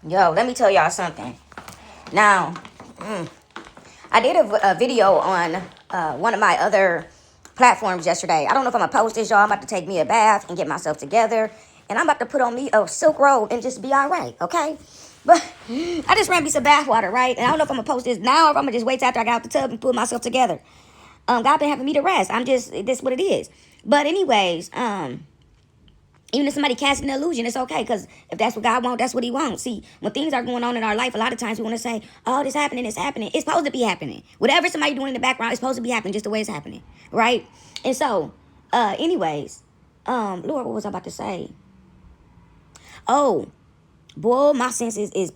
Yo, let me tell y'all something. Now, I did a video on one of my other platforms yesterday. I don't know if I'm gonna post this, y'all. I'm about to take me a bath and get myself together, and I'm about to put on me a silk robe and just be all right, okay? But I just ran me some bath water, right? And I don't know if I'm gonna post this now or if I'm gonna just wait till after I got out the tub and put myself together. God been having me to rest. This what it is. But anyways, even if somebody casts an illusion, it's okay, because if that's what God wants, that's what he wants. See, when things are going on in our life, a lot of times we want to say, oh, this happening, it's happening. It's supposed to be happening. Whatever somebody doing in the background, it's supposed to be happening just the way it's happening, right? And so, anyways, Lord, what was I about to say? Oh, boy, my senses is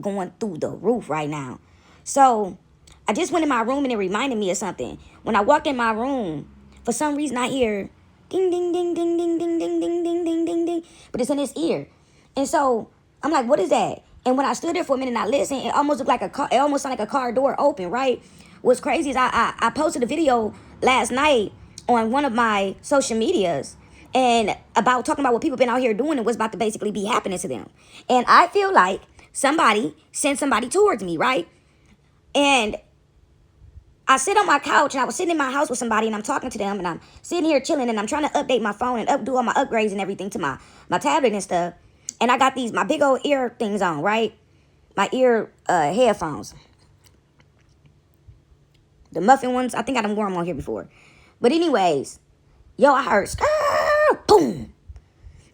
going through the roof right now. So, I just went in my room and it reminded me of something. When I walked in my room, for some reason I hear ding, ding, ding, ding, ding, ding, ding, ding, ding, ding, ding, ding. But it's in his ear. And so I'm like, what is that? And when I stood there for a minute and I listened, it almost looked like a car, it almost sounded like a car door open, right? What's crazy is I posted a video last night on one of my social medias and about talking about what people been out here doing and what's about to basically be happening to them. And I feel like somebody sent somebody towards me, right? And I sit on my couch and I was sitting in my house with somebody and I'm talking to them and I'm sitting here chilling and I'm trying to update my phone and do all my upgrades and everything to my tablet and stuff. And I got my big old ear things on, right? My ear headphones. The muffin ones, I think I done wore them on here before. But anyways, yo, I heard, boom.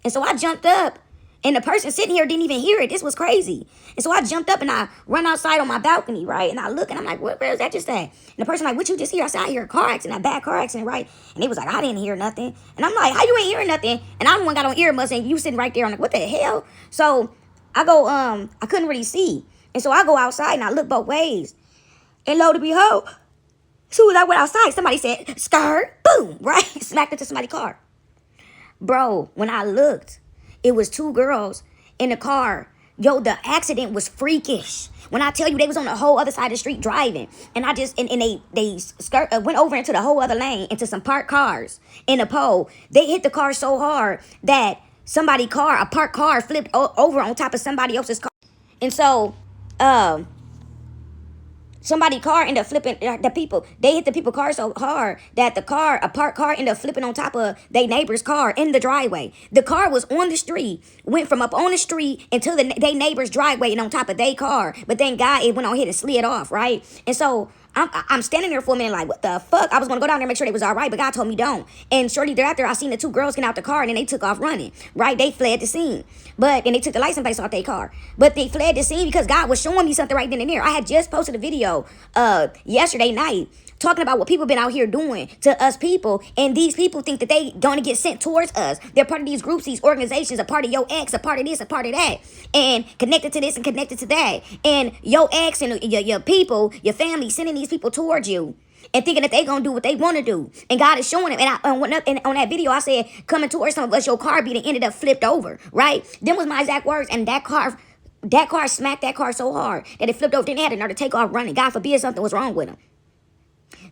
And so I jumped up. And the person sitting here didn't even hear it. This was crazy. And so I jumped up and I run outside on my balcony, right? And I look and I'm like, where is that just at? And the person like, what you just hear? I said, I hear a car accident, a bad car accident, right? And they was like, I didn't hear nothing. And I'm like, how you ain't hearing nothing? And I'm the one got on earmuffs and you sitting right there. I'm like, what the hell? So I go, I couldn't really see. And so I go outside and I look both ways. And lo to behold, as soon as I went outside, somebody said, skirt, boom, right? Smacked into somebody's car. Bro, when I looked, it was two girls in the car. Yo, the accident was freakish. When I tell you they was on the whole other side of the street driving. And I just, and they went over into the whole other lane, into some parked cars in a pole. They hit the car so hard that a parked car flipped over on top of somebody else's car. And so, somebody car ended up flipping they hit the people car so hard that a parked car ended up flipping on top of their neighbor's car in the driveway. The car was on the street, went from up on the street into their neighbor's driveway and on top of their car. But thank God it went on here and slid off, right? And so I'm standing there for a minute like, what the fuck? I was going to go down there and make sure they was all right, but God told me don't. And shortly thereafter, I seen the two girls get out the car and then they took off running, right? They fled the scene. And they took the license plates off their car. But they fled the scene because God was showing me something right then and there. I had just posted a video yesterday night talking about what people been out here doing to us people, and these people think that they gonna get sent towards us. They're part of these groups, these organizations, a part of your ex, a part of this, a part of that, and connected to this and connected to that, and your ex and your people, your family, sending these people towards you and thinking that they gonna do what they want to do. And God is showing them. And on that video, I said, coming towards some of us, your car beat and ended up flipped over, right? Them was my exact words. And that car smacked that car so hard that it flipped over. Then they had to take off running. God forbid something was wrong with them.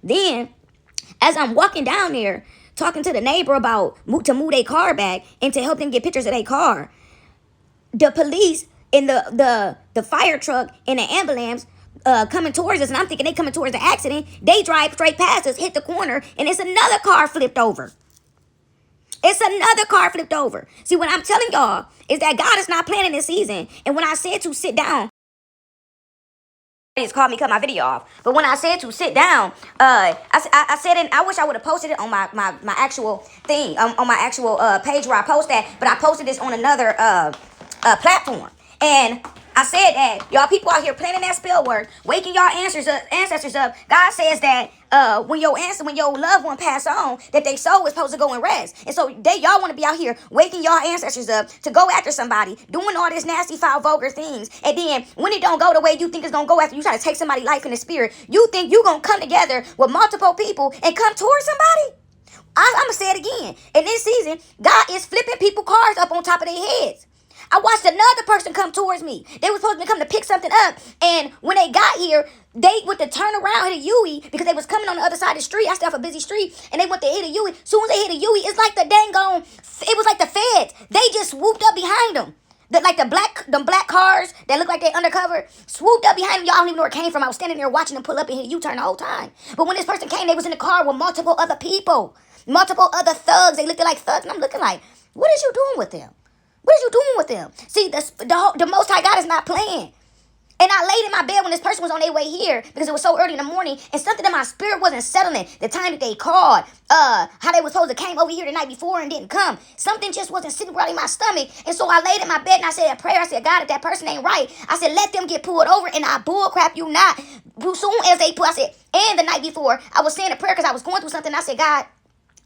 Then, as I'm walking down there, talking to the neighbor about to move their car back and to help them get pictures of their car, the police and the fire truck and the ambulance coming towards us, and I'm thinking they coming towards the accident. They drive straight past us, hit the corner, and it's another car flipped over. It's another car flipped over. See, what I'm telling y'all is that God is not playing in this season. And when I said to sit down, it's called me cut my video off. But when I said to sit down, I said it. I wish I would have posted it on my actual thing, on my actual page where I post that. But I posted this on another platform. And I said that y'all people out here planning that spell work, waking y'all ancestors up. God says that when your loved one pass on, that they soul is supposed to go and rest. And so y'all want to be out here waking y'all ancestors up to go after somebody, doing all this nasty, foul, vulgar things. And then when it don't go the way you think it's gonna go, after you try to take somebody's life in the spirit, you think you gonna come together with multiple people and come towards somebody? I'm gonna say it again. In this season, God is flipping people's cars up on top of their heads. I watched another person come towards me. They were supposed to come to pick something up. And when they got here, they went to turn around, hit a Yui, because they was coming on the other side of the street. I stay off a busy street. And they went to hit a Yui. As soon as they hit a Yui, it's like the dang on, it was like the feds. They just swooped up behind them. The black cars that look like they undercover swooped up behind them. Y'all don't even know where it came from. I was standing there watching them pull up and hit U-turn the whole time. But when this person came, they was in the car with multiple other people, multiple other thugs. They looked like thugs, and I'm looking like, what is you doing with them? What is you doing with them? See, the Most High God is not playing. And I laid in my bed when this person was on their way here because it was so early in the morning and something in my spirit wasn't settling. The time that they called, how they was supposed to came over here the night before and didn't come. Something just wasn't sitting right in my stomach. And so I laid in my bed and I said a prayer. I said, God, if that person ain't right, I said, let them get pulled over and I bull crap you not. Soon as they pull, I said, and the night before, I was saying a prayer because I was going through something. I said, God,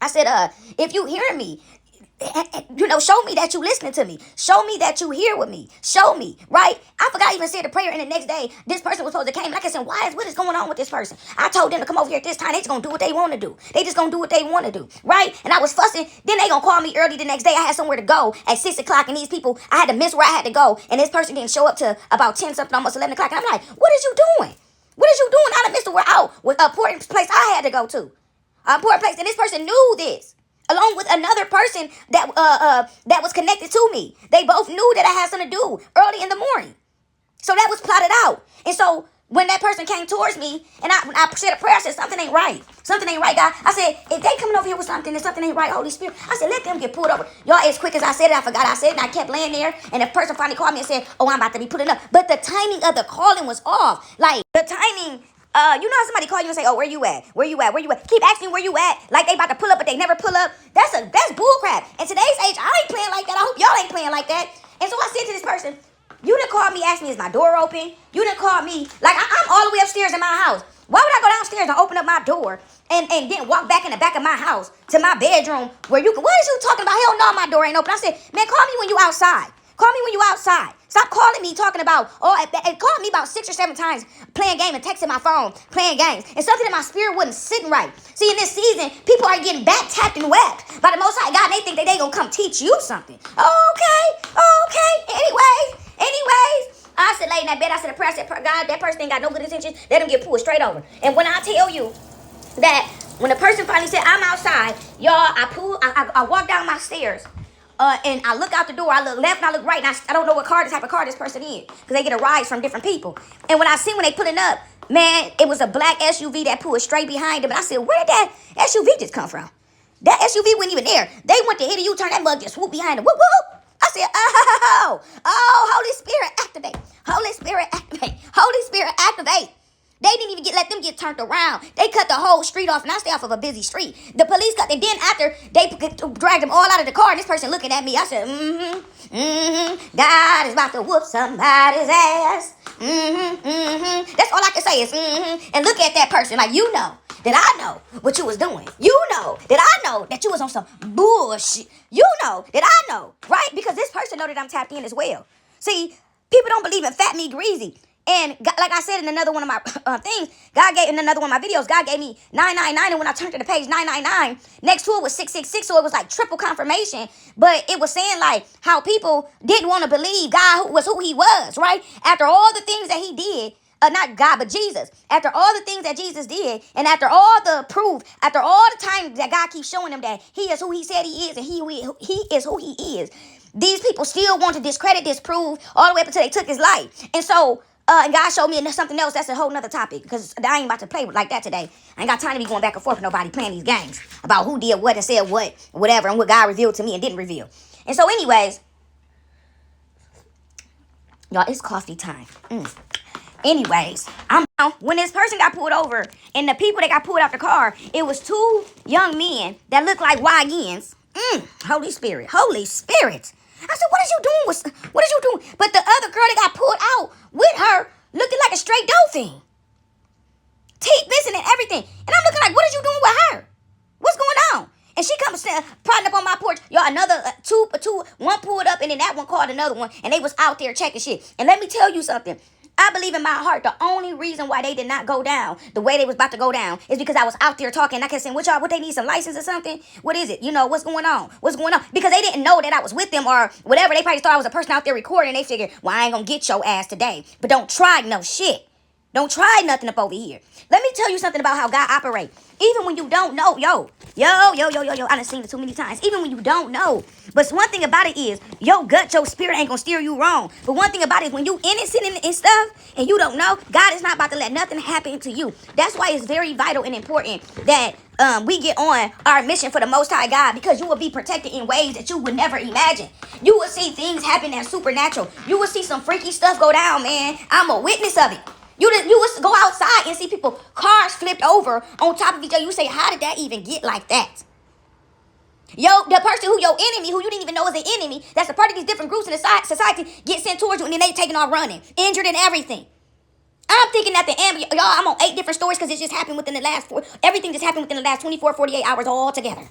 I said, if you hearing me, show me that you listening to me. Show me that you here with me. Show me, right? I forgot I even said the prayer, and the next day, this person was supposed to came. Like I said, what is going on with this person? I told them to come over here at this time. They just gonna do what they want to do. They just gonna do what they want to do, right? And I was fussing. Then they gonna call me early the next day. I had somewhere to go at 6 o'clock, and these people, I had to miss where I had to go, and this person didn't show up to about 10 something, almost 11 o'clock. And I'm like, what is you doing? What is you doing? I done missed where out with a important place I had to go to, a important place, and this person knew this, along with another person that was connected to me. They both knew that I had something to do early in the morning. So that was plotted out. And so when that person came towards me and I said a prayer, I said, something ain't right. Something ain't right, God. I said, if they coming over here with something and something ain't right, Holy Spirit, I said, let them get pulled over. Y'all, as quick as I said it, I forgot I said it, and I kept laying there. And the person finally called me and said, oh, I'm about to be pulling up. But the timing of the calling was off. Like, the timing... you know how somebody call you and say, oh, where you at? Where you at? Where you at? Keep asking where you at. Like they about to pull up, but they never pull up. That's bull crap. In today's age, I ain't playing like that. I hope y'all ain't playing like that. And so I said to this person, you done called me, asked me, is my door open? You done called me. Like, I'm all the way upstairs in my house. Why would I go downstairs and open up my door and then walk back in the back of my house to my bedroom where you can, what is you talking about? Hell no, my door ain't open. I said, man, call me when you outside. Call me when you outside. Stop calling me talking about, and calling me about 6 or 7 times playing game and texting my phone, playing games. And something in my spirit wasn't sitting right. See, in this season, people are getting back tapped and whacked by the Most High God. They think that they gonna come teach you something. Okay. Anyways. I said, lay in that bed, I said a prayer, I said, God, that person ain't got no good intentions. Let them get pulled straight over. And when I tell you that when the person finally said, I'm outside, y'all, I walked down my stairs. And I look out the door, I look left and I look right, and I don't know what type of car this person is, because they get a ride from different people. And when they pulling up, man, it was a black SUV that pulled straight behind them. And I said, where did that SUV just come from? That SUV wasn't even there. They went to hit a U-turn, that mug just swooped behind them. Whoop, whoop. I said, oh, Holy Spirit, activate. Holy Spirit, activate. Holy Spirit, activate. They didn't even let them get turned around. They cut the whole street off, and I stay off of a busy street. The police cut, and then after they dragged them all out of the car, and this person looking at me, I said, God is about to whoop somebody's ass. That's all I can say is, and look at that person like, you know that I know what you was doing. You know that I know that you was on some bullshit. You know that I know, right? Because this person know that I'm tapped in as well. See, people don't believe in fat, meat, greasy. And God, like I said in another one of my things, in another one of my videos, God gave me 999. And when I turned to the page 999, next to it was 666. So it was like triple confirmation. But it was saying like how people didn't want to believe God was who he was, right? After all the things that he did, not God, but Jesus. After all the things that Jesus did, and after all the proof, after all the time that God keeps showing them that he is who he said he is, and he is who he is, these people still want to discredit, disprove, all the way up until they took his life. And so, and God showed me something else. That's a whole nother topic, because I ain't about to play like that today. I ain't got time to be going back and forth with nobody playing these games about who did what and said what, whatever, and what God revealed to me and didn't reveal. And so anyways, y'all, it's coffee time. Anyways, when this person got pulled over and the people that got pulled out the car, it was 2 young men that looked like YNs. Holy Spirit. I said, what is you doing? But the other girl that got pulled out with her looking like a straight dolphin. Teeth missing and everything. And I'm looking like, what is you doing with her? What's going on? And she comes prodding up on my porch. Y'all, another one pulled up, and then that one called another one, and they was out there checking shit. And let me tell you something. I believe in my heart the only reason why they did not go down the way they was about to go down is because I was out there talking. I kept saying, what they need, some license or something? What is it? What's going on? Because they didn't know that I was with them or whatever. They probably thought I was a person out there recording. They figured, well, I ain't gonna get your ass today. But don't try no shit. Don't try nothing up over here. Let me tell you something about how God operates. Even when you don't know, I done seen it too many times. Even when you don't know. But one thing about it is, your gut, your spirit ain't gonna steer you wrong. But one thing about it is, when you innocent and stuff, and you don't know, God is not about to let nothing happen to you. That's why it's very vital and important that we get on our mission for the Most High God, because you will be protected in ways that you would never imagine. You will see things happen that's supernatural. You will see some freaky stuff go down, man. I'm a witness of it. You would go outside and see people, cars flipped over on top of each other. You say, how did that even get like that? The person who your enemy, who you didn't even know was an enemy, that's a part of these different groups in the society, get sent towards you, and then they taking off running, injured and everything. I'm thinking that y'all, I'm on 8 different stories because it just happened within the last everything just happened within the last 24, 48 hours all together.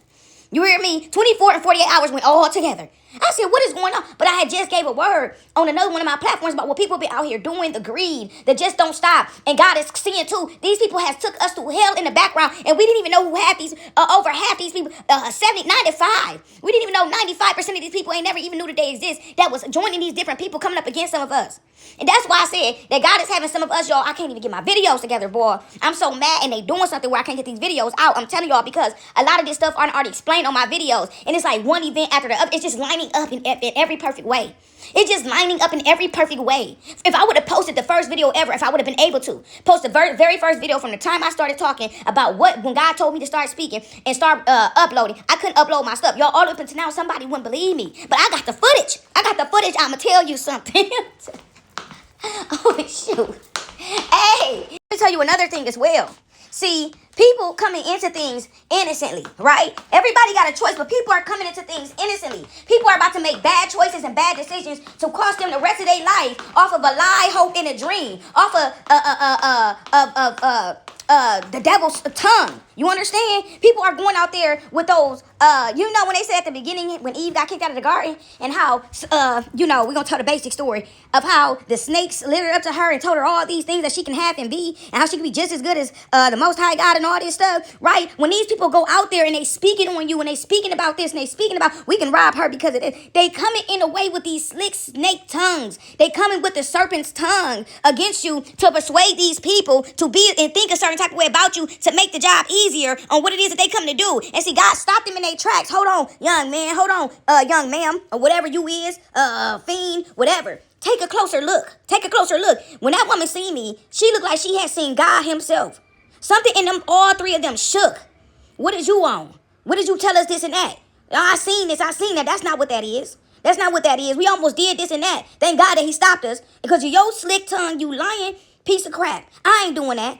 You hear me? 24 and 48 hours went all together. I said, what is going on? But I had just gave a word on another one of my platforms about what people be out here doing, the greed that just don't stop. And God is seeing too. These people has took us through hell in the background, and we didn't even know who had these, over half these people, 95. We didn't even know 95% of these people ain't never even knew that they exist, that was joining these different people coming up against some of us. And that's why I said that God is having some of us, y'all, I can't even get my videos together, boy. I'm so mad, and they doing something where I can't get these videos out. I'm telling y'all, because a lot of this stuff aren't already explained on my videos. And it's like one event after the other. It's just lining up in every perfect way. It's just lining up in every perfect way. If I would have posted the first video ever, if I would have been able to post the very first video from the time I started talking about when God told me to start speaking and start uploading, I couldn't upload my stuff. Y'all, all up until now, somebody wouldn't believe me. But I got the footage. I'm going to tell you something. Oh, shoot. Hey, let me tell you another thing as well. See, people coming into things innocently, right? Everybody got a choice, but people are coming into things innocently. People are about to make bad choices and bad decisions to cost them the rest of their life off of a lie, hope, and a dream, off of the devil's tongue. You understand? People are going out there with those, when they said at the beginning, when Eve got kicked out of the garden, and how, we're going to tell the basic story of how the snakes led up to her and told her all these things that she can have and be, and how she can be just as good as the Most High God and all this stuff, right? When these people go out there and they speaking on you, and they speaking about this, and they speaking about, we can rob her because of this, they coming in a way with these slick snake tongues. They coming with the serpent's tongue against you to persuade these people to be and think a certain type of way about you to make the job easier on what it is that they come to do. And see, God stopped them in their tracks. Hold on, young man. Hold on, young ma'am, or whatever you is, fiend, whatever. Take a closer look. When that woman seen me, she looked like she had seen God himself. Something in them, all 3 of them shook. What is you on? What did you tell us this and that? I seen this, I seen that. That's not what that is. We almost did this and that. Thank God that he stopped us. Because of your slick tongue, you lying piece of crap. I ain't doing that.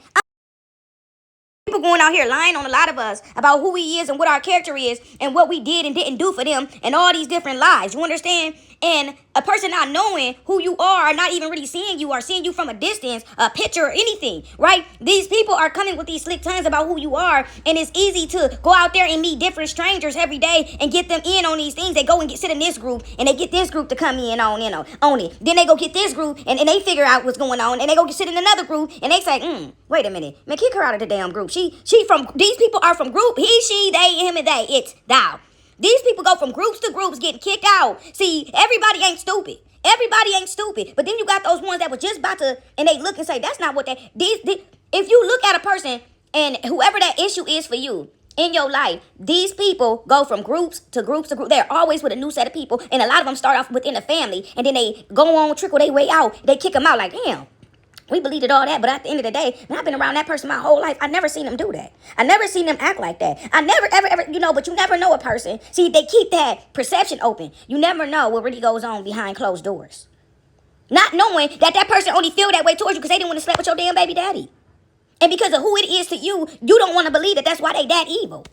People going out here lying on a lot of us about who he is and what our character is and what we did and didn't do for them and all these different lies. You understand? And a person not knowing who you are, not even really seeing you or seeing you from a distance, a picture or anything, right? These people are coming with these slick tongues about who you are, and it's easy to go out there and meet different strangers every day and get them in on these things. They go and sit in this group, and they get this group to come in on it. Then they go get this group, and they figure out what's going on, and they go sit in another group, and they say, wait a minute, man, kick her out of the damn group. These people are from group, he, she, they, him, and they, it's thou. These people go from groups to groups getting kicked out. See, everybody ain't stupid. But then you got those ones that were just about to, and they look and say, that's not what if you look at a person and whoever that issue is for you in your life, these people go from groups to groups to groups. They're always with a new set of people. And a lot of them start off within a family, and then they go on, trickle their way out. They kick them out like, damn. We believed it all that, but at the end of the day, I've been around that person my whole life. I never seen them do that. I never seen them act like that. I never, ever, but you never know a person. See, they keep that perception open. You never know what really goes on behind closed doors. Not knowing that person only feel that way towards you because they didn't want to sleep with your damn baby daddy. And because of who it is to you, you don't want to believe that that's why they that evil.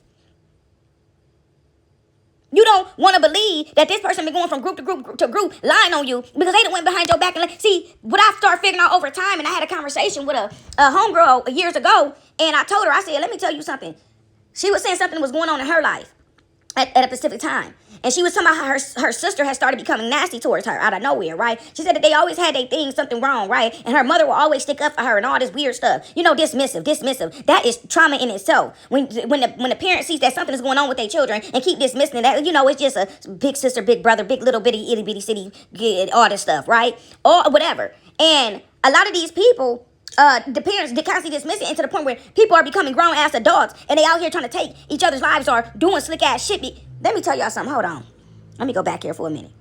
You don't want to believe that this person been going from group to group to group lying on you because they done went behind your back. And see, what I started figuring out over time, and I had a conversation with a homegirl years ago, and I told her, I said, let me tell you something. She was saying something was going on in her life at a specific time. And she was talking about how her sister had started becoming nasty towards her out of nowhere, right? She said that they always had their things, something wrong, right? And her mother will always stick up for her and all this weird stuff. Dismissive. That is trauma in itself. When the parent sees that something is going on with their children and keep dismissing that, it's just a big sister, big brother, big little bitty, itty bitty city, all this stuff, right? Or whatever. And a lot of these people, the parents get constantly dismissing it to the point where people are becoming grown ass adults and they out here trying to take each other's lives or doing slick ass shit. Let me tell y'all something. Hold on. Let me go back here for a minute.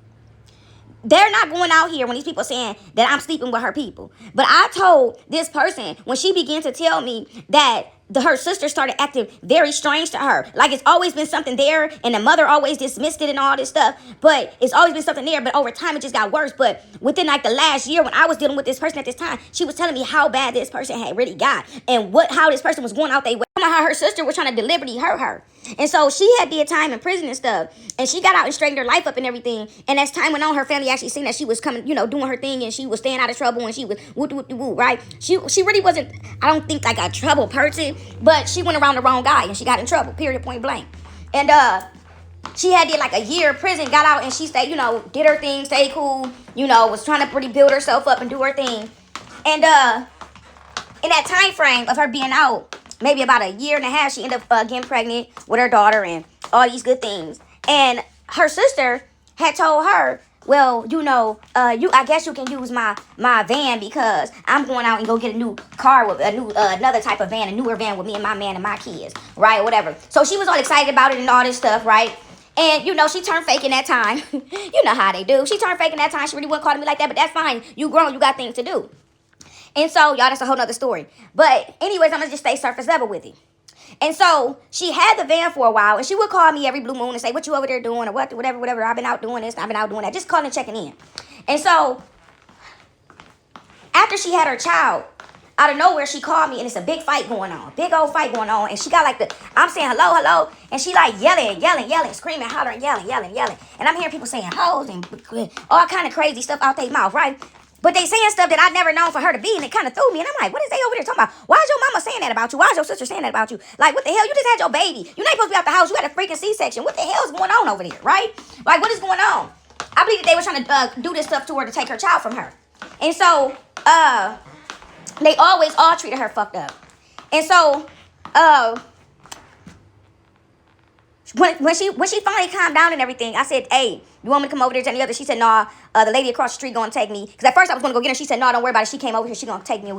They're not going out here when these people saying that I'm sleeping with her people. But I told this person when she began to tell me that her sister started acting very strange to her. Like it's always been something there and the mother always dismissed it and all this stuff. But it's always been something there. But over time, it just got worse. But within like the last year when I was dealing with this person at this time, she was telling me how bad this person had really got and how this person was going out their way. How her sister was trying to deliberately hurt her. And so she had did time in prison and stuff. And she got out and straightened her life up and everything. And as time went on, her family actually seen that she was coming, doing her thing and she was staying out of trouble and she was woo, right? She really wasn't, I don't think like a trouble person, but she went around the wrong guy and she got in trouble, period, point blank. And she had did like a year in prison, got out and she stayed, did her thing, stayed cool, was trying to really build herself up and do her thing. And in that time frame of her being out, maybe about a year and a half, she ended up getting pregnant with her daughter and all these good things. And her sister had told her, well, I guess you can use my van because I'm going out and go get a new car with another type of van, a newer van with me and my man and my kids, right, or whatever. So she was all excited about it and all this stuff, right? And, she turned fake in that time. You know how they do. She turned fake in that time. She really wasn't calling me like that, but that's fine. You grown. You got things to do. And so, y'all, that's a whole nother story. But anyways, I'm going to just stay surface level with it. And so she had the van for a while, and she would call me every blue moon and say, what you over there doing, or whatever. I've been out doing this, I've been out doing that. Just calling and checking in. And so after she had her child, out of nowhere, she called me, and it's a big fight going on. Big old fight going on. And she got like I'm saying hello. And she like yelling, screaming, hollering, yelling. And I'm hearing people saying hoes and all kind of crazy stuff out their mouth, right? But they saying stuff that I never known for her to be, and it kind of threw me. And I'm like, what is they over there talking about? Why is your mama saying that about you? Why is your sister saying that about you? Like, what the hell? You just had your baby. You're not supposed to be out the house. You had a freaking C-section. What the hell is going on over there, right? Like, what is going on? I believe that they were trying to do this stuff to her to take her child from her. And so, they always all treated her fucked up. And so, when she finally calmed down and everything, I said, hey, you want me to come over there to any other? She said, nah, the lady across the street gonna take me. Because at first I was gonna go get her. She said, no, don't worry about it. She came over here. She gonna take me.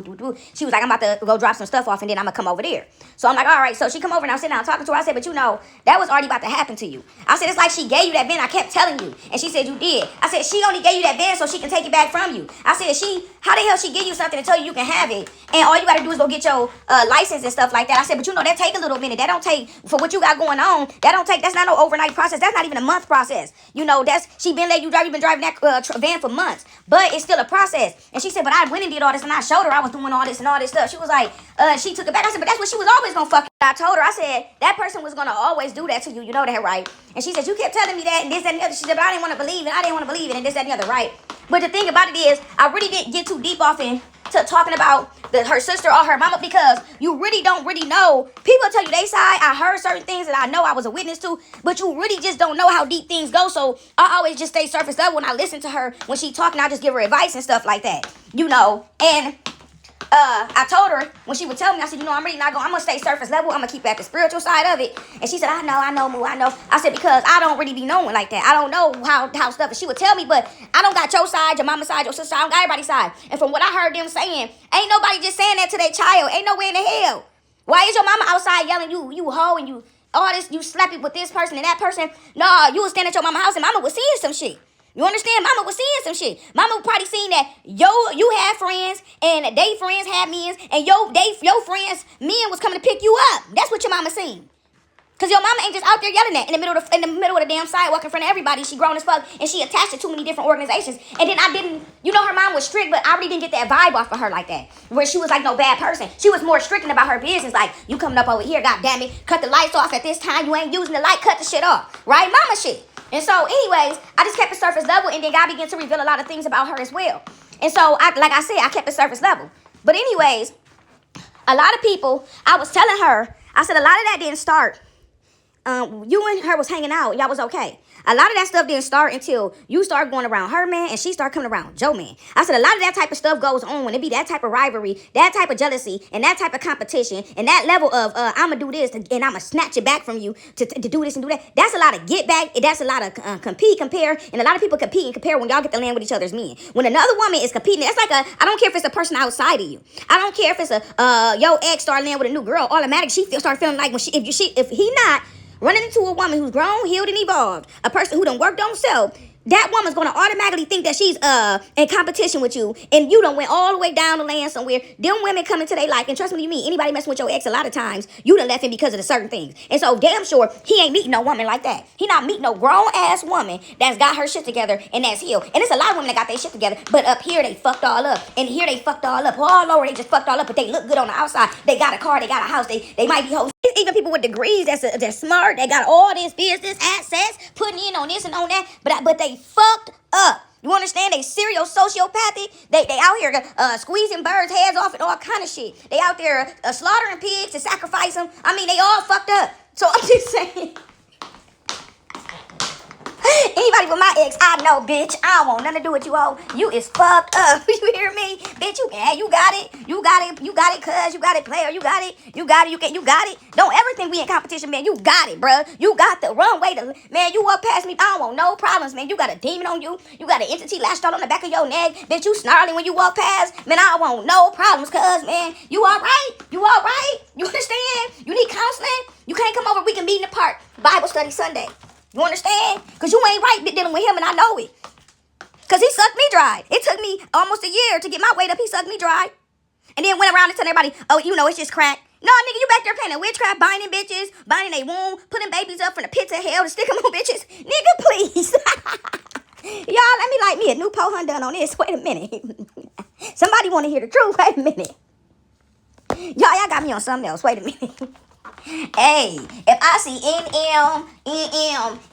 She was like, I'm about to go drop some stuff off and then I'm gonna come over there. So I'm like, all right. So she come over and I'm sitting down talking to her. I said, but that was already about to happen to you. I said, it's like she gave you that van. I kept telling you. And she said, you did. I said, she only gave you that van so she can take it back from you. I said, how the hell she give you something to tell you can have it? And all you gotta do is go get your license and stuff like that. I said, but that take a little minute. That don't take, for what you got going on, that's not no overnight process. That's not even a month process. You've been driving that van for months, but it's still a process. And she said, but I went and did all this and I showed her I was doing all this and all this stuff. She was like, she took it back. I said, but that's what she was always gonna fuck. I told her, I said, that person was gonna always do that to you. You know that, right? And she said, you kept telling me that and this, that, and the other. She said, but I didn't want to believe it and this, that, and the other, right? But the thing about it is, I really didn't get too deep off into talking about her sister or her mama because you really don't really know. People tell you they side. I heard certain things that I know I was a witness to, but you really just don't know how deep things go. So I always just stay surface level when I listen to her when she talking. I just give her advice and stuff like that, And I told her when she would tell me, I said, I'm really not I'm gonna stay surface level. I'm gonna keep at the spiritual side of it. And she said, I know, Moo, I know. I said, because I don't really be knowing like that. I don't know how stuff. And she would tell me, but I don't got your side, your mama's side, your sister side. I don't got everybody's side. And from what I heard them saying, ain't nobody just saying that to their child. Ain't no way in the hell. Why is your mama outside yelling you hoe and you all this, you slap it with this person and that person? No, you was standing at your mama's house and mama was seeing some shit. You understand? Mama was seeing some shit. Mama probably seen that you had friends and they friends had men and your friends men was coming to pick you up. That's what your mama seen. Cause your mama ain't just out there yelling that in the middle of the damn sidewalk in front of everybody. She grown as fuck and she attached to too many different organizations. And then I didn't, her mom was strict, but I really didn't get that vibe off of her like that. Where she was like no bad person. She was more strict about her business. Like, you coming up over here, god damn it, cut the lights off at this time. You ain't using the light, cut the shit off. Right? Mama shit. And so anyways, I just kept it surface level and then God began to reveal a lot of things about her as well. And so I kept it surface level. But anyways, a lot of people, I was telling her, I said a lot of that didn't start. You and her was hanging out. Y'all was okay. A lot of that stuff didn't start until you start going around her man and she start coming around Joe man. I said a lot of that type of stuff goes on when it be that type of rivalry, that type of jealousy, and that type of competition, and that level of I'ma do this and I'ma snatch it back from you to do this and do that. That's a lot of get back. That's a lot of compete, compare, and a lot of people compete and compare when y'all get to land with each other's men. When another woman is competing, that's like I don't care if it's a person outside of you. I don't care if it's your ex start landing with a new girl. Automatic, she start feeling like when if he not running into a woman who's grown, healed, and evolved, a person who done worked on self, that woman's gonna automatically think that she's in competition with you, and you done went all the way down the land somewhere. Them women come into their life, and trust me, you mean anybody messing with your ex, a lot of times you done left him because of the certain things. And so damn sure he ain't meeting no woman like that. He not meeting no grown ass woman that's got her shit together and that's healed. And it's a lot of women that got their shit together, but up here they fucked all up, and here they fucked all up. All over they just fucked all up, but they look good on the outside. They got a car, they got a house, they might be hoes. Even people with degrees that's smart, they got all this business assets, putting in on this and on that, but they fucked up. You understand? They serial sociopathic. They out here squeezing birds' heads off and all kind of shit. They out there slaughtering pigs to sacrifice them. I mean, they all fucked up. So I'm just saying. Anybody with my ex, I know, bitch. I don't want nothing to do with you, hoe. You is fucked up. You hear me? Bitch, you got it. You got it, cuz. You got it, player. You got it. You got it. Don't ever think we in competition, man. You got it, bruh. You got the runway. Man, you walk past me. I don't want no problems, man. You got a demon on you. You got an entity lashed out on the back of your neck. Bitch, you snarling when you walk past. Man, I don't want no problems, cuz, man. You all right? You all right? You understand? You need counseling? You can't come over. We can meet in the park. Bible study Sunday. You understand? Because you ain't right dealing with him, and I know it. Because he sucked me dry. It took me almost a year to get my weight up. He sucked me dry. And then went around and telling everybody, oh, you know, it's just crack. No, nigga, you back there playing witchcraft, binding bitches, binding they womb, putting babies up from the pits of hell to stick them on bitches. Nigga, please. Y'all, let me light me a new po done on this. Wait a minute. Somebody want to hear the truth. Wait a minute. Y'all got me on something else. Wait a minute. Hey, if I see NM,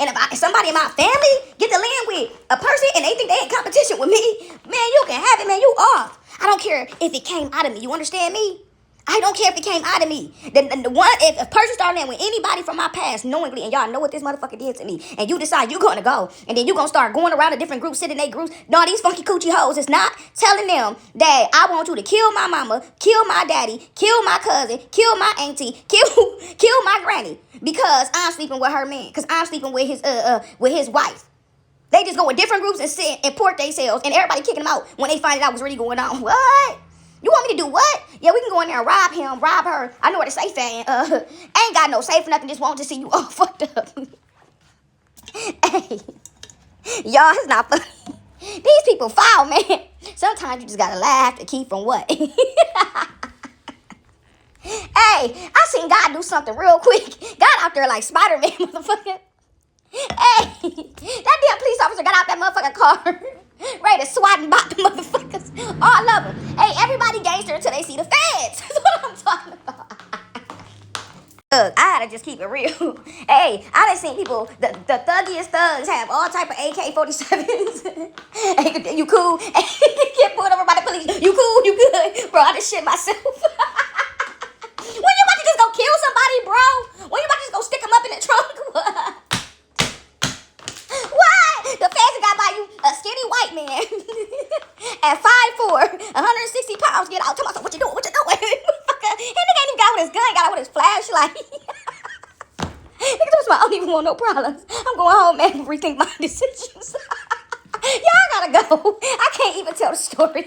and if somebody in my family get to land with a person and they think they in competition with me, man, you can have it, man, you off. I don't care if it came out of me, you understand me? I don't care if it came out of me. If a person started in with anybody from my past knowingly, and y'all know what this motherfucker did to me, and you decide you're going to go, and then you're going to start going around to different groups, sitting in their groups, no, these funky coochie hoes is not telling them that I want you to kill my mama, kill my daddy, kill my cousin, kill my auntie, kill my granny, because I'm sleeping with her man, because I'm sleeping with his wife. They just go with different groups and sit and port themselves, and everybody kicking them out when they find out what's really going on. What? You want me to do what? Yeah, we can go in there and rob him, rob her. I know where the safe at. Ain't got no safe or nothing. Just want to see you all fucked up. Hey, y'all, it's not funny. These people foul, man. Sometimes you just gotta laugh to keep from what? Hey, I seen God do something real quick. God out there like Spider-Man, motherfucker. Hey, that damn police officer got out that motherfucking car. Ready to swat and bop the motherfuckers. All of them. Hey, everybody gangster until they see the feds. That's what I'm talking about. Look, I had to just keep it real. Hey, I done seen people, the thuggiest thugs have all type of AK-47s. Hey, you cool? Hey, get pulled over by the police. You cool? You good? Bro, I just shit myself. When you about to just go kill somebody, bro? When you about to just go stick them up in the trunk? What? The feds got by you a skinny white man at 5'4", 160 pounds. Get out. Tell myself, what you doing? What you doing? He nigga ain't even got with his gun. Got out with his flashlight. Nigga, I don't even want no problems. I'm going home, man, and rethink my decisions. Y'all gotta go. I can't even tell the story.